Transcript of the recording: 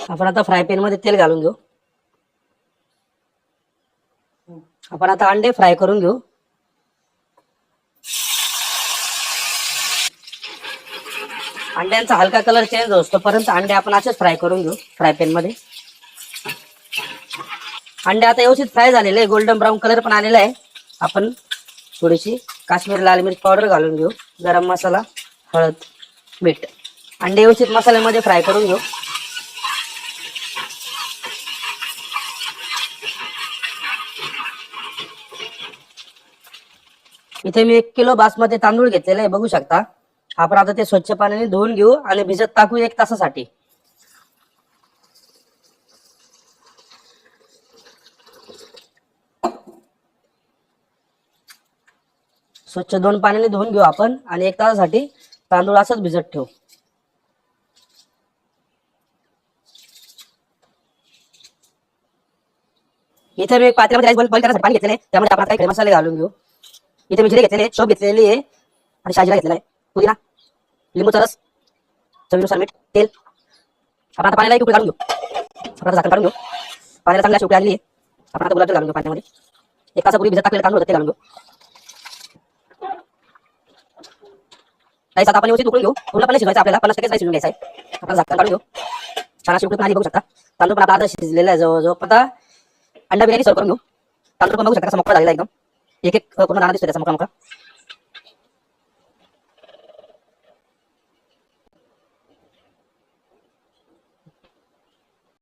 आपण आता fry pan मध्ये तेल घालून घेऊ. आपण आता अंडे फ्राय करून घेऊ. अंड्यांचा हलका कलर चेंज होतो पर्यंत अंडे आपण असेच फ्राय करून घेऊ फ्राय पॅन मध्ये. अंडे आता व्यवस्थित फ्राय झालेले आहे, गोल्डन ब्राऊन कलर पण आलेला आहे. आपण थोडीशी काश्मीरी लाल मिरच पावडर घालून घेऊ, गरम मसाला, हळद, मीठ. अंडे व्यवस्थित मसाल्यामध्ये फ्राय करून घेऊ. इथे मी 1 किलो बासमती तांदूळ घेतलेले आहे, बघू शकता. आपण आता ते स्वच्छ पाण्याने धुवून घेऊ आणि भिजत टाकू 1 तासासाठी. स्वच्छ 2 पाण्याने धुवून घेऊ आपण आणि 1 तासासाठी तांदूळ असंच भिजत ठेवू. इथे मी पातेल्यामध्ये राईस बॉईल करण्यासाठी पाणी घेतलेले, त्यामध्ये आपण काही मसाले घालून घेऊ. इथे मी जिरे घेतलेले, शोभ घेतलेली आहे आणि शाजीरा घेतलेला आहे, पुदिना, लिंबूचा रस, चवीनुसार मीठ, तेल. आपण आता पाण्याला एक उकळी काढून घेऊ. आपण आता झाकण काढून घेऊ. पाण्याला चांगली उकळी आलेली आहे. आपण आता गुलाबजल घालून घेऊ पाण्यामध्ये. 1 तासापूर्वी भिजत टाकलेलं तांदूळ होतं ते घालून घेऊ. राईस आता आपण व्यवस्थित उकळून घेऊ. पूर्णपणे शिजवायचं आपल्याला, 50% राईस शिजून घ्यायचा आहे. आपण झाकण काढून घेऊ. छान अशी उकळी पण आली, बघू शकता. तांदूळ पण आपला आता शिजलेला आहे जवळजवळ. आता अंडा बिर्याणी सर्व करून घेऊ. तांदूळ पण बघू शकता कसा मोकळा झालेला एकदम. एक पूर्ण दाणा दिसतोय त्याचा मोकळा.